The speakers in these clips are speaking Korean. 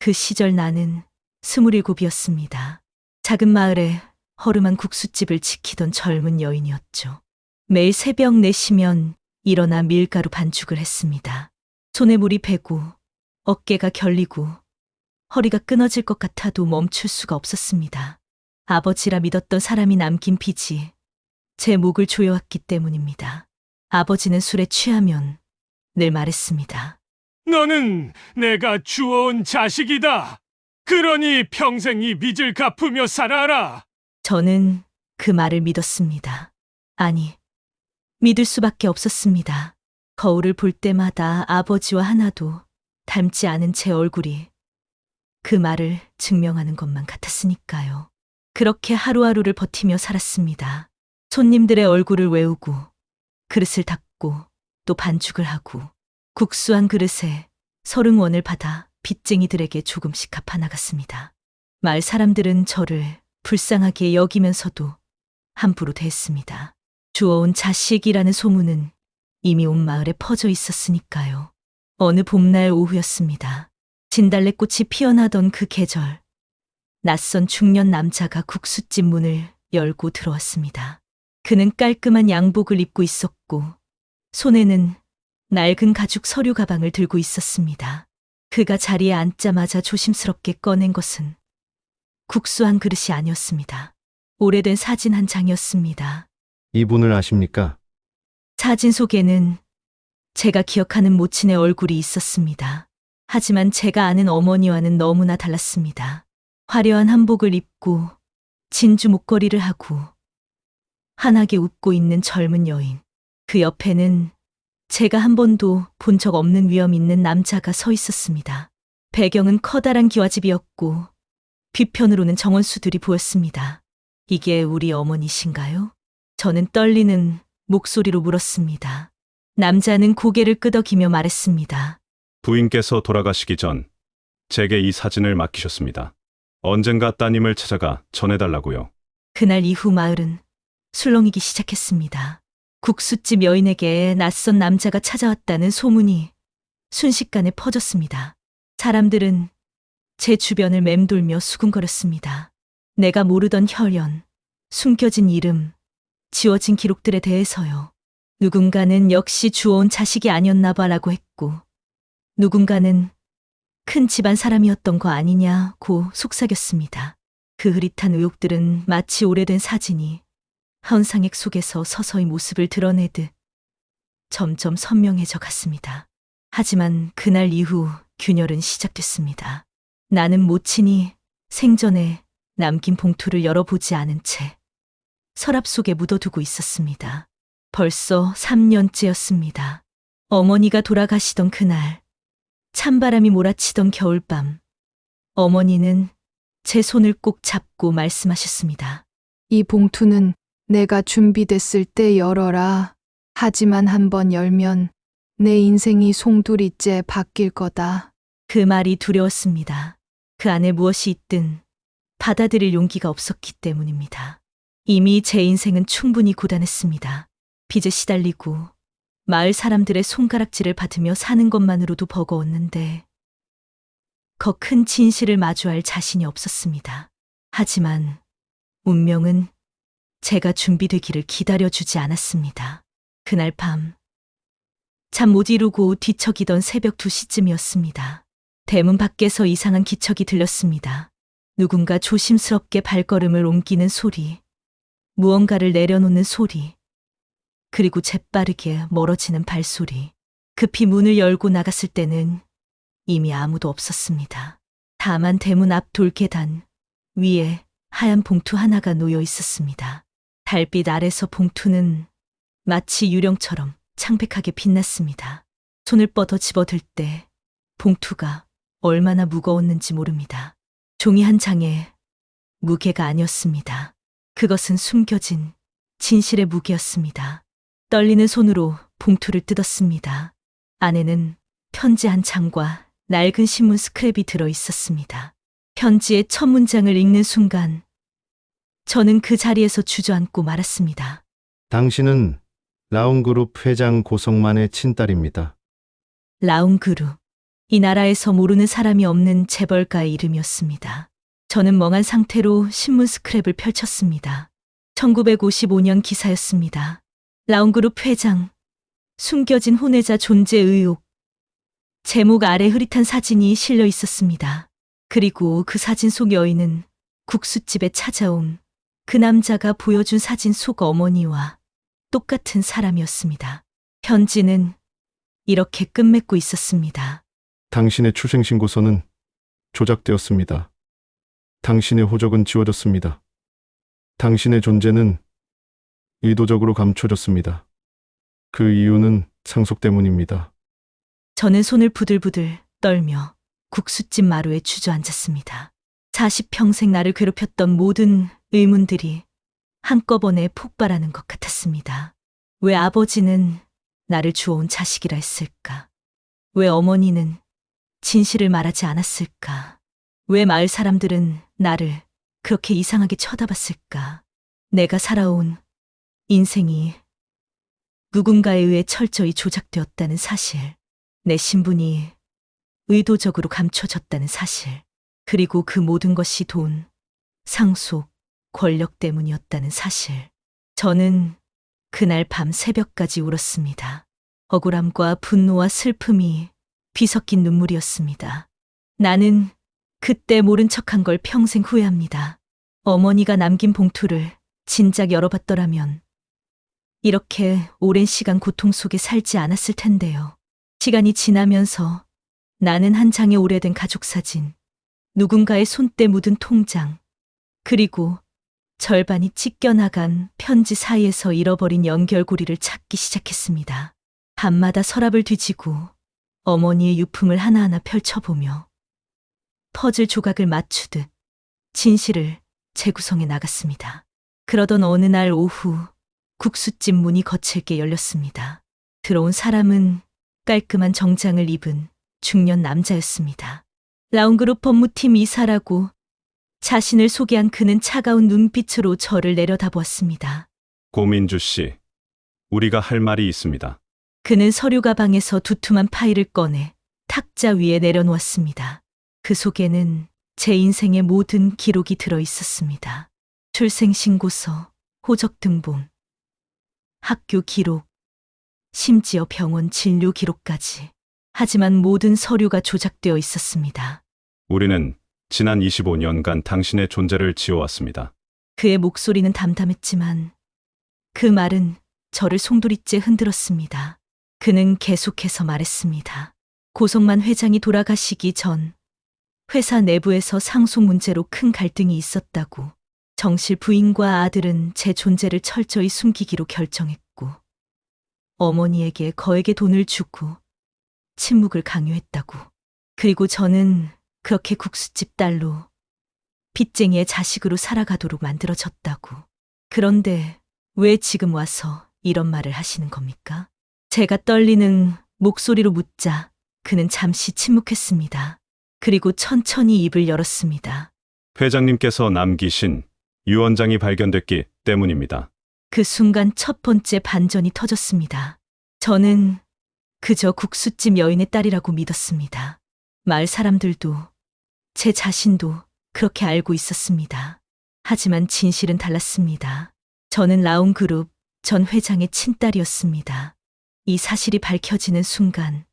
그 시절 나는 27이었습니다. 작은 마을에 허름한 국수집을 지키던 젊은 여인이었죠. 매일 새벽 4시면 일어나 밀가루 반죽을 했습니다. 손에 물이 배고 어깨가 결리고 허리가 끊어질 것 같아도 멈출 수가 없었습니다. 아버지라 믿었던 사람이 남긴 빚이 제 목을 조여왔기 때문입니다. 아버지는 술에 취하면 늘 말했습니다. 너는 내가 주워온 자식이다. 그러니 평생 이 빚을 갚으며 살아라. 저는 그 말을 믿었습니다. 아니, 믿을 수밖에 없었습니다. 거울을 볼 때마다 아버지와 하나도 닮지 않은 제 얼굴이 그 말을 증명하는 것만 같았으니까요. 그렇게 하루하루를 버티며 살았습니다. 손님들의 얼굴을 외우고 그릇을 닦고 또 반죽을 하고 국수 한 그릇에 30원을 받아 빚쟁이들에게 조금씩 갚아나갔습니다. 마을 사람들은 저를 불쌍하게 여기면서도 함부로 대했습니다. 주워온 자식이라는 소문은 이미 온 마을에 퍼져 있었으니까요. 어느 봄날 오후였습니다. 진달래꽃이 피어나던 그 계절, 낯선 중년 남자가 국수집 문을 열고 들어왔습니다. 그는 깔끔한 양복을 입고 있었고 손에는 낡은 가죽 서류 가방을 들고 있었습니다. 그가 자리에 앉자마자 조심스럽게 꺼낸 것은 국수 한 그릇이 아니었습니다. 오래된 사진 한 장이었습니다. 이분을 아십니까? 사진 속에는 제가 기억하는 모친의 얼굴이 있었습니다. 하지만 제가 아는 어머니와는 너무나 달랐습니다. 화려한 한복을 입고 진주 목걸이를 하고 환하게 웃고 있는 젊은 여인. 그 옆에는 제가 한 번도 본 적 없는 위험 있는 남자가 서 있었습니다. 배경은 커다란 기와집이었고 뒤편으로는 정원수들이 보였습니다. 이게 우리 어머니신가요? 저는 떨리는 목소리로 물었습니다. 남자는 고개를 끄덕이며 말했습니다. 부인께서 돌아가시기 전 제게 이 사진을 맡기셨습니다. 언젠가 따님을 찾아가 전해달라고요. 그날 이후 마을은 술렁이기 시작했습니다. 국수집 여인에게 낯선 남자가 찾아왔다는 소문이 순식간에 퍼졌습니다. 사람들은 제 주변을 맴돌며 수군거렸습니다. 내가 모르던 혈연, 숨겨진 이름, 지워진 기록들에 대해서요. 누군가는 역시 주워온 자식이 아니었나 봐라고 했고 누군가는 큰 집안 사람이었던 거 아니냐고 속삭였습니다. 그 흐릿한 의혹들은 마치 오래된 사진이 현상액 속에서 서서히 모습을 드러내듯 점점 선명해져 갔습니다. 하지만 그날 이후 균열은 시작됐습니다. 나는 모친이 생전에 남긴 봉투를 열어보지 않은 채 서랍 속에 묻어두고 있었습니다. 벌써 3년째였습니다. 어머니가 돌아가시던 그날, 찬바람이 몰아치던 겨울밤, 어머니는 제 손을 꼭 잡고 말씀하셨습니다. 이 봉투는 내가 준비됐을 때 열어라. 하지만 한번 열면 내 인생이 송두리째 바뀔 거다. 그 말이 두려웠습니다. 그 안에 무엇이 있든 받아들일 용기가 없었기 때문입니다. 이미 제 인생은 충분히 고단했습니다. 빚에 시달리고 마을 사람들의 손가락질을 받으며 사는 것만으로도 버거웠는데 더 큰 진실을 마주할 자신이 없었습니다. 하지만 운명은 제가 준비되기를 기다려주지 않았습니다. 그날 밤, 잠 못 이루고 뒤척이던 새벽 2시쯤이었습니다. 대문 밖에서 이상한 기척이 들렸습니다. 누군가 조심스럽게 발걸음을 옮기는 소리, 무언가를 내려놓는 소리, 그리고 재빠르게 멀어지는 발소리. 급히 문을 열고 나갔을 때는 이미 아무도 없었습니다. 다만 대문 앞 돌계단 위에 하얀 봉투 하나가 놓여 있었습니다. 달빛 아래서 봉투는 마치 유령처럼 창백하게 빛났습니다. 손을 뻗어 집어들 때 봉투가 얼마나 무거웠는지 모릅니다. 종이 한 장에 무게가 아니었습니다. 그것은 숨겨진 진실의 무게였습니다. 떨리는 손으로 봉투를 뜯었습니다. 안에는 편지 한 장과 낡은 신문 스크랩이 들어 있었습니다. 편지의 첫 문장을 읽는 순간 저는 그 자리에서 주저앉고 말았습니다. 당신은 라운그룹 회장 고성만의 친딸입니다. 라운그룹. 이 나라에서 모르는 사람이 없는 재벌가의 이름이었습니다. 저는 멍한 상태로 신문 스크랩을 펼쳤습니다. 1955년 기사였습니다. 라운그룹 회장, 숨겨진 혼외자 존재 의혹. 제목 아래 흐릿한 사진이 실려 있었습니다. 그리고 그 사진 속 여인은 국수집에 찾아온 그 남자가 보여준 사진 속 어머니와 똑같은 사람이었습니다. 편지는 이렇게 끝맺고 있었습니다. 당신의 출생신고서는 조작되었습니다. 당신의 호적은 지워졌습니다. 당신의 존재는 의도적으로 감춰졌습니다. 그 이유는 상속 때문입니다. 저는 손을 부들부들 떨며 국수집 마루에 주저앉았습니다. 40평생 나를 괴롭혔던 모든 의문들이 한꺼번에 폭발하는 것 같았습니다. 왜 아버지는 나를 주워온 자식이라 했을까? 왜 어머니는 진실을 말하지 않았을까? 왜 마을 사람들은 나를 그렇게 이상하게 쳐다봤을까? 내가 살아온 인생이 누군가에 의해 철저히 조작되었다는 사실, 내 신분이 의도적으로 감춰졌다는 사실, 그리고 그 모든 것이 돈, 상속, 권력 때문이었다는 사실. 저는 그날 밤 새벽까지 울었습니다. 억울함과 분노와 슬픔이 뒤섞인 눈물이었습니다. 나는 그때 모른 척한 걸 평생 후회합니다. 어머니가 남긴 봉투를 진작 열어봤더라면 이렇게 오랜 시간 고통 속에 살지 않았을 텐데요. 시간이 지나면서 나는 한 장의 오래된 가족사진, 누군가의 손때 묻은 통장, 그리고 절반이 찢겨나간 편지 사이에서 잃어버린 연결고리를 찾기 시작했습니다. 밤마다 서랍을 뒤지고 어머니의 유품을 하나하나 펼쳐보며 퍼즐 조각을 맞추듯 진실을 재구성해 나갔습니다. 그러던 어느 날 오후 국수집 문이 거칠게 열렸습니다. 들어온 사람은 깔끔한 정장을 입은 중년 남자였습니다. 라운그룹 법무팀 이사라고 자신을 소개한 그는 차가운 눈빛으로 저를 내려다보았습니다. 고민주 씨, 우리가 할 말이 있습니다. 그는 서류 가방에서 두툼한 파일을 꺼내 탁자 위에 내려놓았습니다. 그 속에는 제 인생의 모든 기록이 들어 있었습니다. 출생신고서, 호적등본, 학교 기록, 심지어 병원 진료 기록까지. 하지만 모든 서류가 조작되어 있었습니다. 우리는 지난 25년간 당신의 존재를 지어왔습니다. 그의 목소리는 담담했지만 그 말은 저를 송두리째 흔들었습니다. 그는 계속해서 말했습니다. 고성만 회장이 돌아가시기 전 회사 내부에서 상속 문제로 큰 갈등이 있었다고. 정실 부인과 아들은 제 존재를 철저히 숨기기로 결정했고 어머니에게 거액의 돈을 주고 침묵을 강요했다고. 그리고 저는 그렇게 국수집 딸로 빚쟁이의 자식으로 살아가도록 만들어졌다고. 그런데 왜 지금 와서 이런 말을 하시는 겁니까? 제가 떨리는 목소리로 묻자 그는 잠시 침묵했습니다. 그리고 천천히 입을 열었습니다. 회장님께서 남기신 유언장이 발견됐기 때문입니다. 그 순간 첫 번째 반전이 터졌습니다. 저는 그저 국수집 여인의 딸이라고 믿었습니다. 마을 사람들도 제 자신도 그렇게 알고 있었습니다. 하지만 진실은 달랐습니다. 저는 라운그룹 전 회장의 친딸이었습니다. 이 사실이 밝혀지는 순간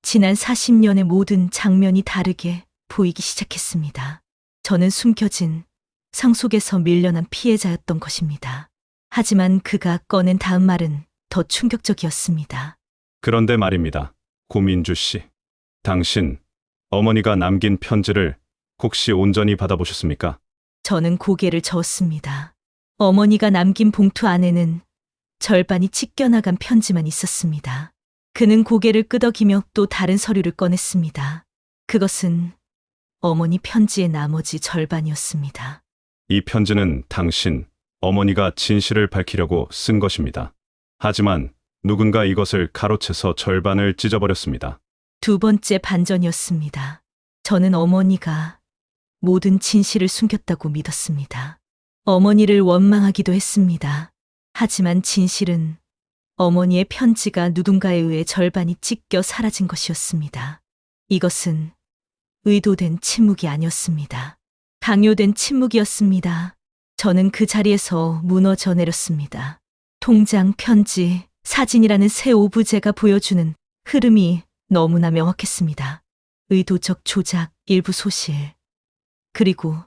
지난 40년의 모든 장면이 다르게 보이기 시작했습니다. 저는 숨겨진 상속에서 밀려난 피해자였던 것입니다. 하지만 그가 꺼낸 다음 말은 더 충격적이었습니다. 그런데 말입니다. 고민주 씨, 당신 어머니가 남긴 편지를 혹시 온전히 받아보셨습니까? 저는 고개를 저었습니다. 어머니가 남긴 봉투 안에는 절반이 찢겨나간 편지만 있었습니다. 그는 고개를 끄덕이며 또 다른 서류를 꺼냈습니다. 그것은 어머니 편지의 나머지 절반이었습니다. 이 편지는 당신 어머니가 진실을 밝히려고 쓴 것입니다. 하지만 누군가 이것을 가로채서 절반을 찢어버렸습니다. 두 번째 반전이었습니다. 저는 어머니가 모든 진실을 숨겼다고 믿었습니다. 어머니를 원망하기도 했습니다. 하지만 진실은 어머니의 편지가 누군가에 의해 절반이 찢겨 사라진 것이었습니다. 이것은 의도된 침묵이 아니었습니다. 강요된 침묵이었습니다. 저는 그 자리에서 무너져 내렸습니다. 통장, 편지, 사진이라는 새 오브제가 보여주는 흐름이 너무나 명확했습니다. 의도적 조작, 일부 소실, 그리고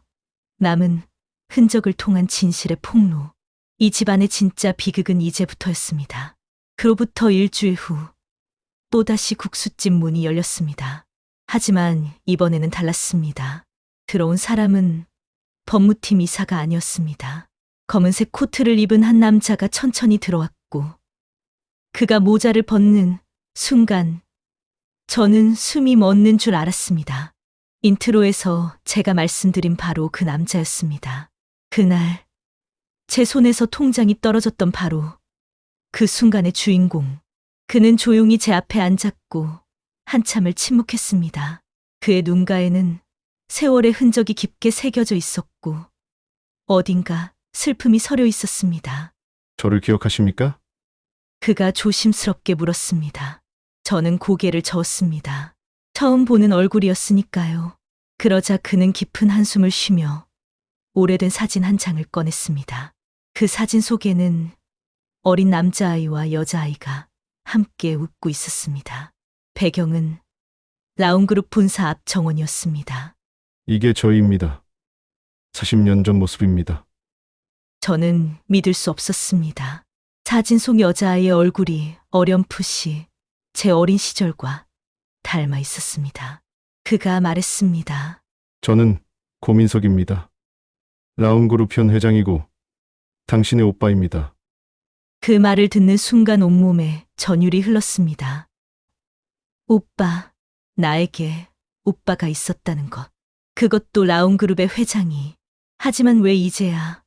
남은 흔적을 통한 진실의 폭로. 이 집안의 진짜 비극은 이제부터였습니다. 그로부터 일주일 후 또다시 국수집 문이 열렸습니다. 하지만 이번에는 달랐습니다. 들어온 사람은 법무팀 이사가 아니었습니다. 검은색 코트를 입은 한 남자가 천천히 들어왔고 그가 모자를 벗는 순간 저는 숨이 멎는 줄 알았습니다. 인트로에서 제가 말씀드린 바로 그 남자였습니다. 그날 제 손에서 통장이 떨어졌던 바로 그 순간의 주인공. 그는 조용히 제 앞에 앉았고 한참을 침묵했습니다. 그의 눈가에는 세월의 흔적이 깊게 새겨져 있었고 어딘가 슬픔이 서려 있었습니다. 저를 기억하십니까? 그가 조심스럽게 물었습니다. 저는 고개를 저었습니다. 처음 보는 얼굴이었으니까요. 그러자 그는 깊은 한숨을 쉬며 오래된 사진 한 장을 꺼냈습니다. 그 사진 속에는 어린 남자아이와 여자아이가 함께 웃고 있었습니다. 배경은 라운그룹 본사 앞 정원이었습니다. 이게 저희입니다. 40년 전 모습입니다. 저는 믿을 수 없었습니다. 사진 속 여자아이의 얼굴이 어렴풋이 제 어린 시절과 닮아 있었습니다. 그가 말했습니다. 저는 고민석입니다. 라운그룹 현 회장이고 당신의 오빠입니다. 그 말을 듣는 순간 온몸에 전율이 흘렀습니다. 오빠, 나에게 오빠가 있었다는 것. 그것도 라운그룹의 회장이. 하지만 왜 이제야,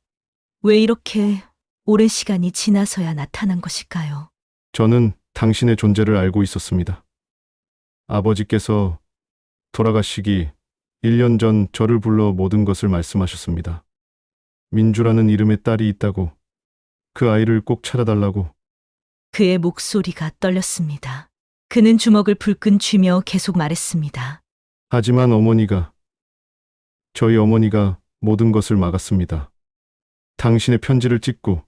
왜 이렇게 오랜 시간이 지나서야 나타난 것일까요? 저는 당신의 존재를 알고 있었습니다. 아버지께서 돌아가시기 1년 전 저를 불러 모든 것을 말씀하셨습니다. 민주라는 이름의 딸이 있다고, 그 아이를 꼭 찾아달라고. 그의 목소리가 떨렸습니다. 그는 주먹을 불끈 쥐며 계속 말했습니다. 하지만 저희 어머니가 모든 것을 막았습니다. 당신의 편지를 찍고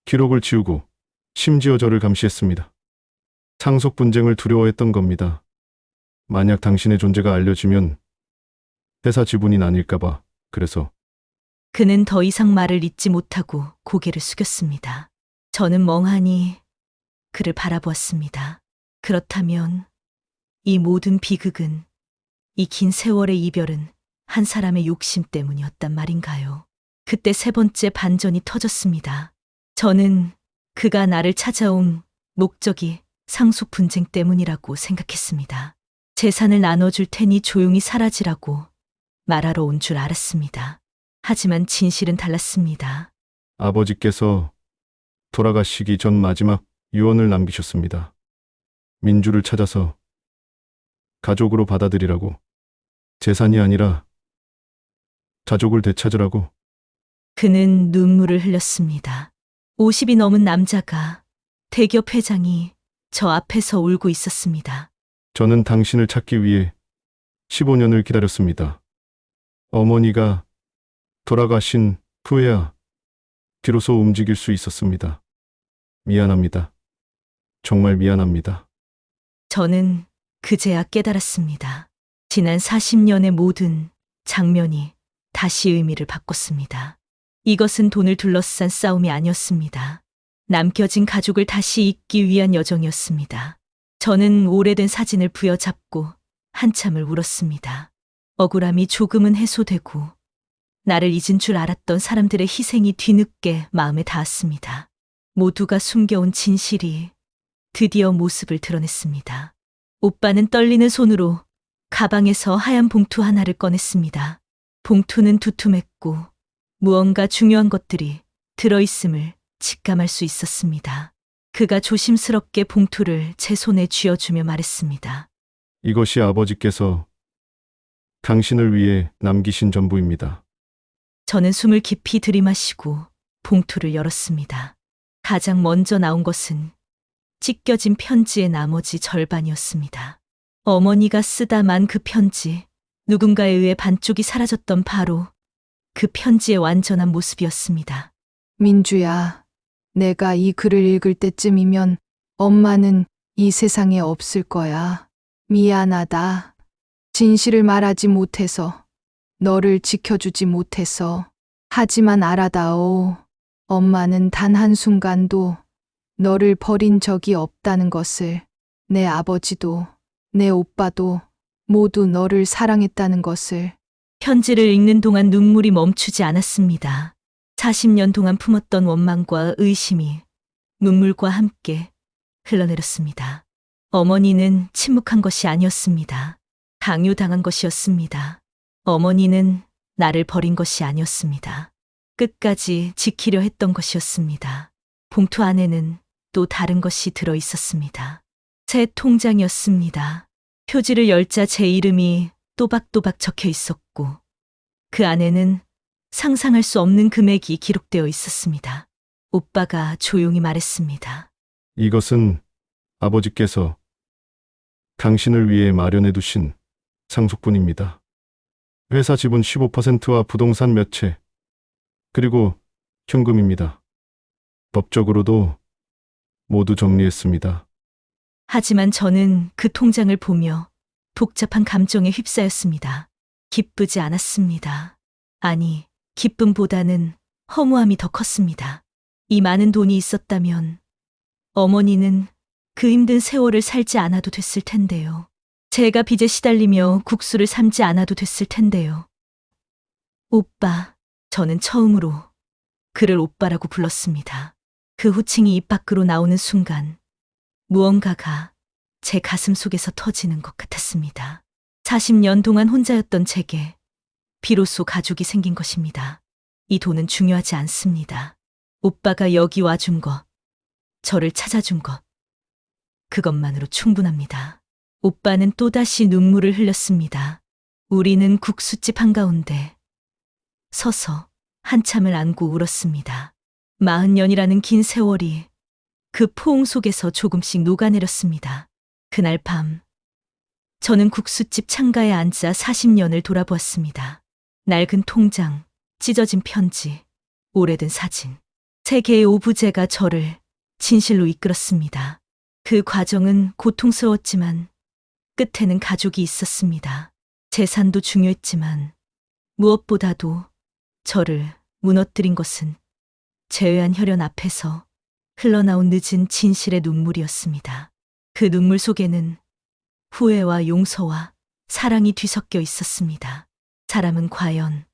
기록을 지우고 심지어 저를 감시했습니다. 상속 분쟁을 두려워했던 겁니다. 만약 당신의 존재가 알려지면 회사 지분이 나뉠까봐. 그래서 그는 더 이상 말을 잇지 못하고 고개를 숙였습니다. 저는 멍하니 그를 바라보았습니다. 그렇다면 이 모든 비극은, 이 긴 세월의 이별은 한 사람의 욕심 때문이었단 말인가요? 그때 세 번째 반전이 터졌습니다. 저는 그가 나를 찾아온 목적이 상속 분쟁 때문이라고 생각했습니다. 재산을 나눠줄 테니 조용히 사라지라고 말하러 온 줄 알았습니다. 하지만 진실은 달랐습니다. 아버지께서 돌아가시기 전 마지막 유언을 남기셨습니다. 민주를 찾아서 가족으로 받아들이라고. 재산이 아니라 가족을 되찾으라고. 그는 눈물을 흘렸습니다. 50이 넘은 남자가, 대기업 회장이 저 앞에서 울고 있었습니다. 저는 당신을 찾기 위해 15년을 기다렸습니다. 어머니가 돌아가신 후에야 비로소 움직일 수 있었습니다. 미안합니다. 정말 미안합니다. 저는 그제야 깨달았습니다. 지난 40년의 모든 장면이 다시 의미를 바꿨습니다. 이것은 돈을 둘러싼 싸움이 아니었습니다. 남겨진 가족을 다시 잇기 위한 여정이었습니다. 저는 오래된 사진을 부여잡고 한참을 울었습니다. 억울함이 조금은 해소되고 나를 잊은 줄 알았던 사람들의 희생이 뒤늦게 마음에 닿았습니다. 모두가 숨겨온 진실이 드디어 모습을 드러냈습니다. 오빠는 떨리는 손으로 가방에서 하얀 봉투 하나를 꺼냈습니다. 봉투는 두툼했고 무언가 중요한 것들이 들어있음을 직감할 수 있었습니다. 그가 조심스럽게 봉투를 제 손에 쥐어주며 말했습니다. 이것이 아버지께서 당신을 위해 남기신 전부입니다. 저는 숨을 깊이 들이마시고 봉투를 열었습니다. 가장 먼저 나온 것은 찢겨진 편지의 나머지 절반이었습니다. 어머니가 쓰다만 그 편지, 누군가에 의해 반쪽이 사라졌던 바로 그 편지의 완전한 모습이었습니다. 민주야, 내가 이 글을 읽을 때쯤이면 엄마는 이 세상에 없을 거야. 미안하다. 진실을 말하지 못해서, 너를 지켜주지 못해서. 하지만 알아다오. 엄마는 단 한순간도 너를 버린 적이 없다는 것을, 내 아버지도, 내 오빠도 모두 너를 사랑했다는 것을. 편지를 읽는 동안 눈물이 멈추지 않았습니다. 40년 동안 품었던 원망과 의심이 눈물과 함께 흘러내렸습니다. 어머니는 침묵한 것이 아니었습니다. 강요당한 것이었습니다. 어머니는 나를 버린 것이 아니었습니다. 끝까지 지키려 했던 것이었습니다. 봉투 안에는 또 다른 것이 들어 있었습니다. 제 통장이었습니다. 표지를 열자 제 이름이 또박또박 적혀 있었고, 그 안에는 상상할 수 없는 금액이 기록되어 있었습니다. 오빠가 조용히 말했습니다. 이것은 아버지께서 당신을 위해 마련해 두신 상속분입니다. 회사 지분 15%와 부동산 몇 채, 그리고 현금입니다. 법적으로도 모두 정리했습니다. 하지만 저는 그 통장을 보며 복잡한 감정에 휩싸였습니다. 기쁘지 않았습니다. 아니, 기쁨보다는 허무함이 더 컸습니다. 이 많은 돈이 있었다면 어머니는 그 힘든 세월을 살지 않아도 됐을 텐데요. 제가 빚에 시달리며 국수를 삶지 않아도 됐을 텐데요. 오빠, 저는 처음으로 그를 오빠라고 불렀습니다. 그 호칭이 입 밖으로 나오는 순간 무언가가 제 가슴 속에서 터지는 것 같았습니다. 40년 동안 혼자였던 제게 비로소 가족이 생긴 것입니다. 이 돈은 중요하지 않습니다. 오빠가 여기 와준 것, 저를 찾아준 것, 그것만으로 충분합니다. 오빠는 또다시 눈물을 흘렸습니다. 우리는 국수집 한가운데 서서 한참을 안고 울었습니다. 40년이라는 긴 세월이 그 포옹 속에서 조금씩 녹아내렸습니다. 그날 밤, 저는 국수집 창가에 앉아 40년을 돌아보았습니다. 낡은 통장, 찢어진 편지, 오래된 사진. 세 개의 오브제가 저를 진실로 이끌었습니다. 그 과정은 고통스러웠지만 끝에는 가족이 있었습니다. 재산도 중요했지만 무엇보다도 저를 무너뜨린 것은 제외한 혈연 앞에서 흘러나온 늦은 진실의 눈물이었습니다. 그 눈물 속에는 후회와 용서와 사랑이 뒤섞여 있었습니다. 사람은 과연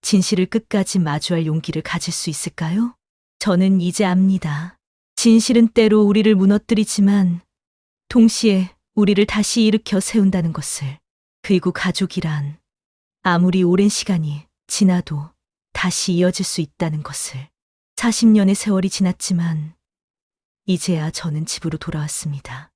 진실을 끝까지 마주할 용기를 가질 수 있을까요? 저는 이제 압니다. 진실은 때로 우리를 무너뜨리지만 동시에 우리를 다시 일으켜 세운다는 것을. 그리고 가족이란 아무리 오랜 시간이 지나도 다시 이어질 수 있다는 것을. 40년의 세월이 지났지만 이제야 저는 집으로 돌아왔습니다.